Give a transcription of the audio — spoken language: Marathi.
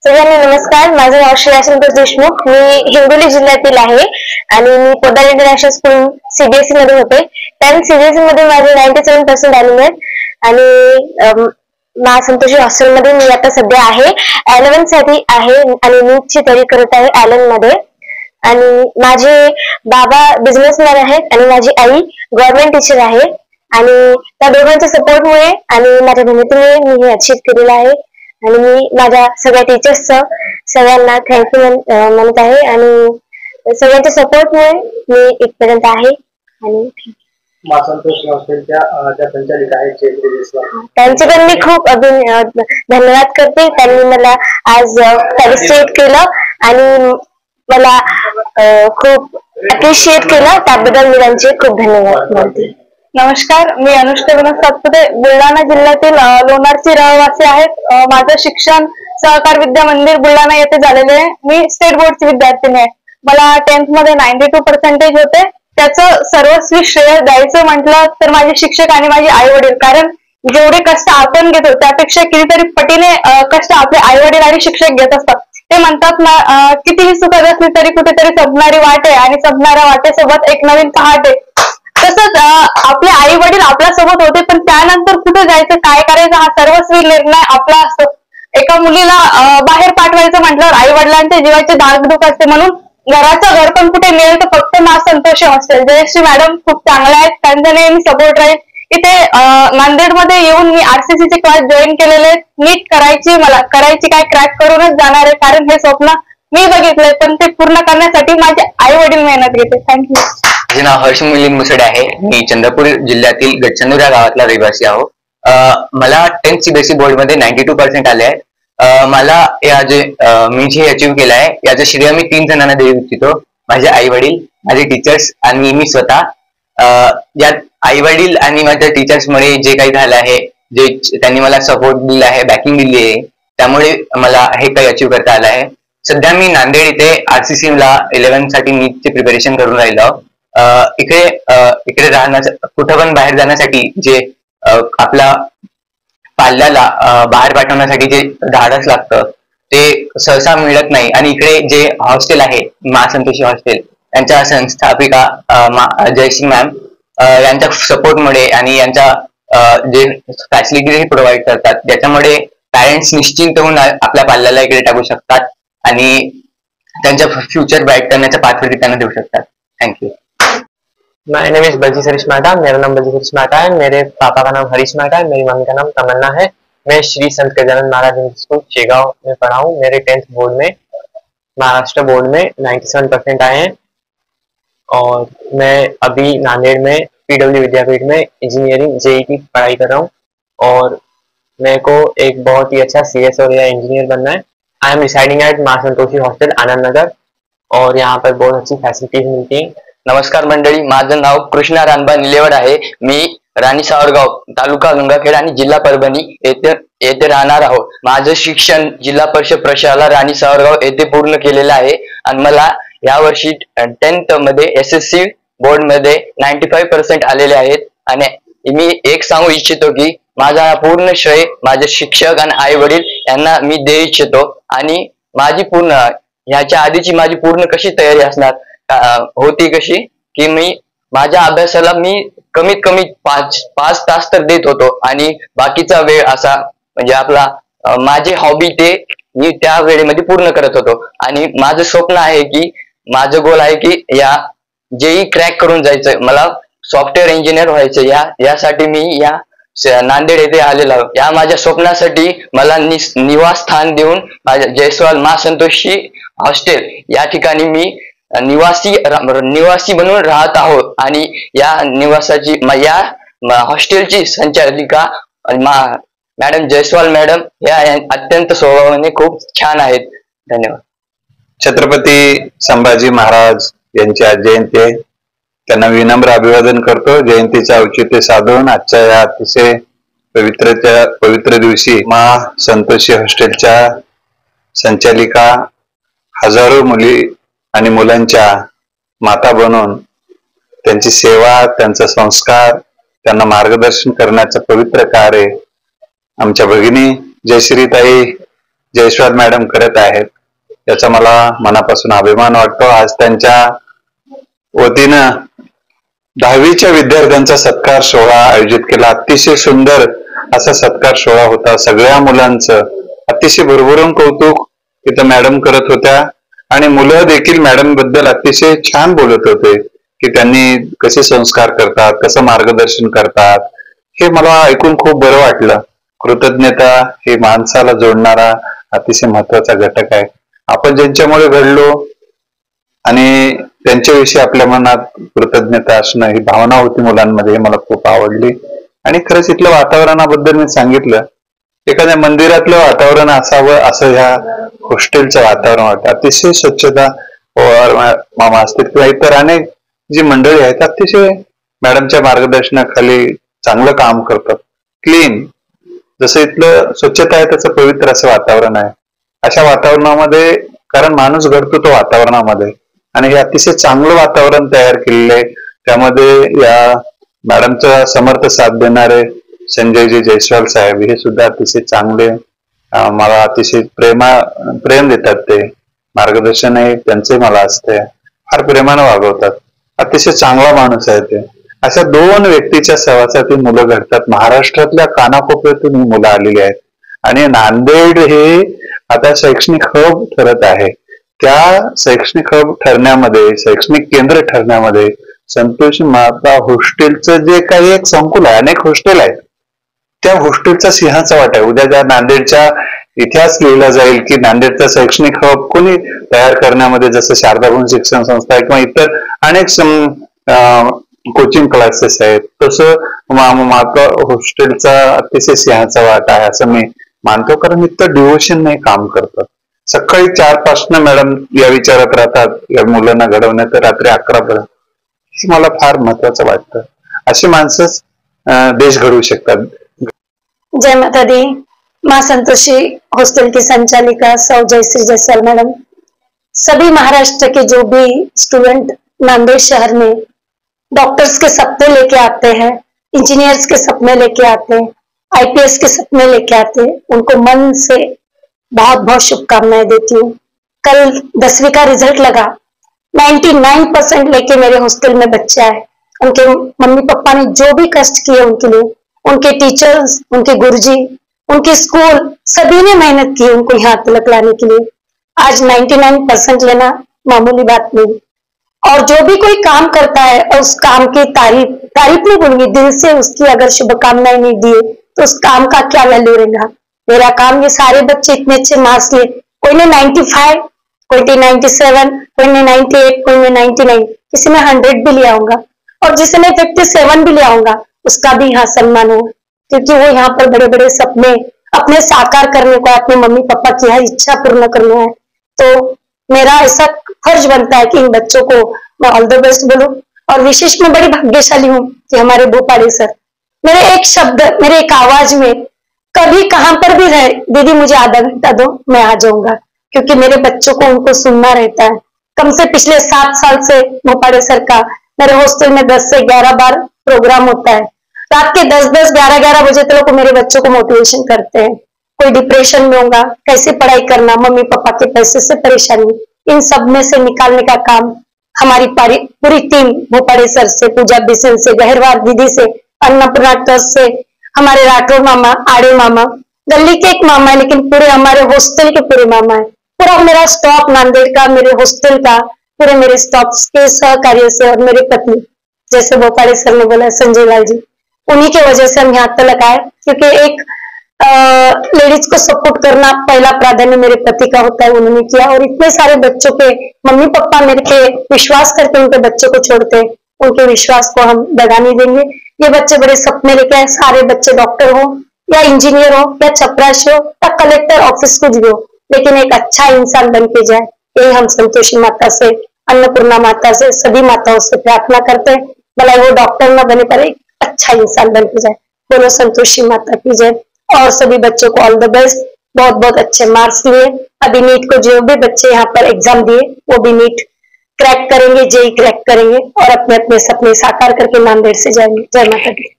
सगळ्यांना नमस्कार. माझं नाव श्रेया संतोष देशमुख. मी हिंगोली जिल्ह्यातील आहे आणि मी पोदार इंटरनॅशनल स्कूल सीबीएसई मध्ये होते. त्यानंतर सीबीएसई मध्ये माझे 97% आलेले आहेत आणि संतोषी हॉस्टेलमध्ये मी आता सध्या आहे. 11th साठी आहे आणि नीटची तयारी करत आहे आयर्लंड मध्ये. आणि माझे बाबा बिझनेसमॅन आहेत आणि माझी आई गव्हर्नमेंट टीचर आहे आणि त्या दोघांच्या सपोर्टमुळे आणि माझ्या मेहनतीमुळे मी हे अचीव केलेलं आहे. आणि मी माझ्या सगळ्या टीचर्सचं सगळ्यांना थँक्यू म्हणत आहे आणि सगळ्यांच्या सपोर्टमुळे मी इथपर्यंत आहे. आणि त्यांचे पण मी खूप धन्यवाद करते. त्यांनी मला आज फॅलिसिटेट केलं आणि मला खूप अप्रिशिएट केलं, त्याबद्दल मी त्यांचे खूप धन्यवाद मानते. नमस्कार, मी अनुष्का विनोद सातपुते बुलढाणा जिल्ह्यातील लोणारची रहिवासी आहेत. माझं शिक्षण सहकार विद्या मंदिर बुलढाणा येथे झालेले आहे. मी स्टेट बोर्डची विद्यार्थिनी आहे. मला 10th मध्ये 92% होते. त्याचं सर्वस्वी श्रेय द्यायचं म्हटलं तर माझे शिक्षक आणि माझे आई वडील, कारण जेवढे कष्ट आपण घेतो त्यापेक्षा कितीतरी पटीने कष्ट आपले आई वडील आणि शिक्षक घेत असतात. ते म्हणतात ना, कितीही सुखद असली तरी कुठेतरी संपणारी वाट आहे आणि संपणाऱ्या वाटेसोबत एक नवीन पहाट आहे. तसंच आपले आई वडील आपल्या सोबत होते, पण त्यानंतर कुठे जायचं, काय करायचं हा सर्वस्वी निर्णय आपला असतो. एका मुलीला बाहेर पाठवायचं म्हटल्यावर आई वडिलांच्या जीवाचे धाकधूक असते. म्हणून घराचं घर पण कुठे मिळेल तर फक्त संतोषी हॉस्टेल. जयश्री मॅडम खूप चांगल्या आहेत, त्यांचा नेहमी सपोर्ट राहील. इथे नांदेडमध्ये येऊन मी आरसीसीचे क्लास जॉईन केलेले. नीट मला करायची काय, क्रॅक करूनच जाणार आहे, कारण हे स्वप्न मी बघितलंय, पण ते पूर्ण करण्यासाठी माझे आई वडील मेहनत घेते. थँक्यू. माझे नाव हर्ष मिलिंद मुसडे आहे. मी चंद्रपूर जिल्ह्यातील गडचंदूर या गावातला रहिवासी आहो. मला 10th सीबीएसई बोर्ड मध्ये 92% आले आहेत. मला मी जे अचीव्ह केलं आहे याचं श्रेय मी 3 जणांना देऊ इच्छितो. माझे आई वडील, माझे टीचर्स आणि मी स्वतः. यात आई वडील आणि माझ्या टीचर्समुळे जे काही झालं आहे, जे त्यांनी मला सपोर्ट दिला आहे, बॅकिंग दिली आहे, त्यामुळे मला हे काही अचीव्ह करता आलं आहे. सध्या मी नांदेड इथे आरसीसी ला 11th साठी नीटचे प्रिपरेशन करून राहिलो. इकडे कुठं पण बाहेर जाण्यासाठी जे आपला पाल्याला बाहेर पाठवण्यासाठी जे धाडस लागतं ते सहसा मिळत नाही. आणि इकडे जे हॉस्टेल आहे संतोषी हॉस्टेल, यांच्या संस्थापिका जयश्री मॅम यांच्या सपोर्टमुळे आणि यांच्या जे फॅसिलिटीज प्रोव्हाइड करतात, ज्याच्यामुळे पॅरेंट्स निश्चिंत होऊन आपल्या पाल्याला इकडे टाकू शकतात आणि त्यांच्या फ्युचर ब्राइट करण्याच्या पाथवरती त्यांना देऊ शकतात. Thank you. My name is Baljeet Harish Mata. मेरा नाम बलजीत हरीश माटा है. मेरे पापा का नाम हरीश माटा है. मेरी मम्मी का नाम तमन्ना है. मैं श्री संत गजानन महाराज स्कूल शेगांव में पढ़ा हूँ. मेरे 10th बोर्ड में महाराष्ट्र बोर्ड में 97% आए हैं और मैं अभी नांदेड़ में पीडब्ल्यू विद्यापीठ में इंजीनियरिंग जेई की पढ़ाई कर रहा हूँ और मेरे को एक बहुत ही अच्छा सीएस और या इंजीनियर बनना है. I am residing at Santoshi hostel Anand Nagar और यहाँ पर बहुत अच्छी फैसिलिटीज मिलती हैं. नमस्कार मंडळी, माझं नाव कृष्णा रानबा निलेवड आहे. मी राणी सावरगाव, तालुका गंगाखेड आणि जिल्हा परभणी येथे राहणार आहोत. माझं शिक्षण जिल्हा परिषद प्रशाला राणी सावरगाव येथे पूर्ण केलेलं आहे आणि मला यावर्षी 10th मध्ये एसएससी बोर्ड मध्ये 95% आलेले आहेत. आणि मी एक सांगू इच्छितो की माझा पूर्ण श्रेय माझे शिक्षक आणि आई वडील यांना मी देऊ इच्छितो. आणि माझी ह्याच्या आधीची माझी पूर्ण कशी तयारी असणार होती कशी की मी माझ्या अभ्यासाला मी कमीत कमी 5 तास तर देत होतो आणि बाकीचा वेळ असा म्हणजे आपला माझे हॉबी ते मी त्या वेळेमध्ये पूर्ण करत होतो. आणि माझं स्वप्न आहे की माझं गोल आहे की या जेई क्रॅक करून जायचं, मला सॉफ्टवेअर इंजिनियर व्हायचं. यासाठी मी या नांदेड येथे आलेलो आहोत. या माझ्या स्वप्नासाठी मला निवासस्थान देऊन माझ्या जयस्वाल संतोषी हॉस्टेल या ठिकाणी मी निवासी बनून राहत आहोत. आणि या निवासाची या हॉस्टेलची संचालिका मॅडम जयस्वाल मॅडम या अत्यंत स्वभावाने खूप छान आहेत. धन्यवाद. छत्रपती संभाजी महाराज यांची आज जयंती आहे. त्यांना विनम्र अभिवादन करतो. जयंतीचे औचित्य साधून आजच्या या अतिशय पवित्र दिवशी संतोषी हॉस्टेलच्या संचालिका हजारो मुली आणि मुलांच्या माता बनून त्यांची सेवा, त्यांचा संस्कार, त्यांना मार्गदर्शन करण्याचं पवित्र कार्य आमच्या भगिनी जयश्रीताई जयस्वाल मॅडम करत आहेत याचा मला मनापासून अभिमान वाटतो. आज त्यांच्या वतीनं 10वीच्या विद्यार्थ्यांचा सत्कार सोहळा आयोजित केला. अतिशय सुंदर असा सत्कार सोहळा होता. सगळ्या मुलांचं अतिशय भरभरून कौतुक तिथं मॅडम करत होत्या आणि मुलं देखील मॅडम बद्दल अतिशय छान बोलत होते की त्यांनी कसे संस्कार करतात, कसं मार्गदर्शन करतात, हे मला ऐकून खूप बरं वाटलं. कृतज्ञता हे माणसाला जोडणारा अतिशय महत्वाचा घटक आहे. आपण ज्यांच्यामुळे घडलो आणि त्यांच्याविषयी आपल्या मनात कृतज्ञता असणं ही भावना होती मुलांमध्ये, हे मला खूप आवडली. आणि खरंच इथलं वातावरणाबद्दल मी सांगितलं, एखाद्या मंदिरातलं वातावरण असावं असं ह्या हॉस्टेलचं वातावरण वाटतं. अतिशय स्वच्छता मामा असतील किंवा इतर अनेक जी मंडळी आहेत अतिशय मॅडमच्या मार्गदर्शनाखाली चांगलं काम करतात. क्लीन जसं इथलं स्वच्छता आहे तसं पवित्र असं वातावरण आहे. अशा वातावरणामध्ये, कारण माणूस घडतो तो वातावरणामध्ये, आणि हे अतिशय चांगलं वातावरण तयार केलेलं आहे. त्यामध्ये या मॅडमचा समर्थ साथ देणारे संजयजी जयस्वाल साहेब हे सुद्धा अतिशय चांगले, मला अतिशय प्रेम देतात. ते मार्गदर्शन आहे त्यांचे मला असते, फार प्रेमानं वागवतात. अतिशय चांगला माणूस आहे ते. अशा 2 व्यक्तीच्या सहवासात ही मुलं घडतात. महाराष्ट्रातल्या कानाकोपऱ्यातून ही मुलं आलेली आहेत आणि नांदेड हे आता शैक्षणिक हब ठरत आहे. त्या शैक्षणिक हब ठरण्यामध्ये, शैक्षणिक केंद्र ठरण्यामध्ये संतोषी माता हॉस्टेलचं जे काही एक संकुल आहे, अनेक हॉस्टेल आहेत, त्या हॉस्टेलचा सिंहाचा वाटा आहे. उद्या ज्या नांदेडच्या इतिहास लिहिला जाईल की नांदेडचा शैक्षणिक हब कोणी तयार करण्यामध्ये, जसं शारदाभवन शिक्षण संस्था आहे किंवा इतर अनेक कोचिंग क्लासेस आहेत, तसं माता हॉस्टेलचा अतिशय सिंहाचा वाटा आहे असं मी मानतो. कारण इतकं डिव्होशन नाही काम करतात. सकाळी 4 पासून मॅडम या विचारात राहतात या मुलांना घडवण्यात, रात्री 11 पर्यंत. हे मला फार महत्वाचं वाटतं. अशी माणसंच देश घडवू शकतात. जय माता दी। माँ संतोषी हॉस्टल की संचालिका सौ जयश्री जयसवाल मैडम, सभी महाराष्ट्र के जो भी स्टूडेंट नांदेड़ शहर में डॉक्टर्स के सपने लेके आते हैं, इंजीनियर्स के सपने लेके आते हैं, आईपीएस के सपने लेके आते हैं, उनको मन से बहुत बहुत शुभकामनाएं देती हूँ। कल 10वीं का रिजल्ट लगा, 99% लेके मेरे हॉस्टल में बच्चे आए। उनके मम्मी पापा ने जो भी कष्ट किए उनके लिए, उनके टीचर्स, उनके गुरुजी, उनके स्कूल, सभी ने मेहनत की उनको यहाँ तक लाने के लिए। आज 99% लेना मामूली बात नहीं। और जो भी कोई काम करता है और उस काम की तारीफ नहीं बोलूंगी, दिल से उसकी अगर शुभकामनाएं नहीं दिए तो उस काम का क्या वैल्यू रहेगा। मेरा काम, ये सारे बच्चे इतने अच्छे मार्क्स लिए, कोई ने 95, कोई ने 97, कोई ने 98, कोई ने 99, किसी ने 100 भी लिया होगा, और जिसने 57 भी लिया होगा उसका भी यहाँ सम्मान हो, क्योंकि वो यहाँ पर बड़े बड़े सपने अपने साकार करने को, अपने मम्मी पापा की हर इच्छा पूर्ण करना है। तो मेरा ऐसा फर्ज बनता है कि इन बच्चों को मैं ऑल द बेस्ट बोलूं। और विशेष मैं बड़ी भाग्यशाली हूँ कि हमारे भोपाली सर मेरे एक शब्द, मेरे एक आवाज में कभी कहां पर भी रहे, दीदी मुझे आधा घंटा दो, मैं आ जाऊंगा, क्योंकि मेरे बच्चों को उनको सुनना रहता है। कम से पिछले 7 साल से भोपाली सर का मेरे हॉस्टल में 10 से 11 बार प्रोग्राम होता है। रात के 10-10, 11-11 बजे तक मेरे बच्चों को मोटिवेशन करते हैं। कोई डिप्रेशन में होगा, कैसे पढ़ाई करना, मम्मी पापा के पैसे से परेशानी, इन सब में से निकालने का काम हमारी पूरी टीम, भोपाली सर से, पूजा बिसन से, गहरवार दीदी से, अन्नपूर्णा ट्रस्ट से, हमारे राठौर मामा, आड़े मामा, गली के एक मामा है लेकिन पूरे हमारे हॉस्टल के पूरे मामा है, पूरा मेरा स्टॉफ नांदेड़ का, मेरे हॉस्टल का, पूरे मेरे स्टॉफ के सहकार्य से, और मेरे पति, जैसे भोपाली सर ने बोला, संजय लाल जी, उन्हीं के वजह से हम यहाँ तक आए। क्योंकि एक लेडीज को सपोर्ट करना पहला प्राधान्य मेरे पति का होता है, उन्होंने किया। और इतने सारे बच्चों के मम्मी पापा मेरे पे विश्वास करके उनके बच्चे को छोड़ते हैं, उनके विश्वास को हम दगा नहीं देंगे। ये बच्चे बड़े सपने लेके आए, सारे बच्चे डॉक्टर हो या इंजीनियर हो या चपरासी हो या कलेक्टर ऑफिस कुछ भी हो, लेकिन एक अच्छा इंसान बन के जाए, यही हम संतोषी माता से, अन्नपूर्णा माता से, सभी माताओं से प्रार्थना करते हैं। भला वो डॉक्टर न बने पर एक अच्छा इंसान बन के जाए। बोलो संतोषी माता की जय। और सभी बच्चों को ऑल द बेस्ट, बहुत बहुत अच्छे मार्क्स लिए। अभी नीट को जो भी बच्चे यहाँ पर एग्जाम दिए वो भी नीट क्रैक करेंगे, जेई क्रैक करेंगे और अपने अपने सपने साकार करके नांदेड़ से जाएंगे। जय माता दी।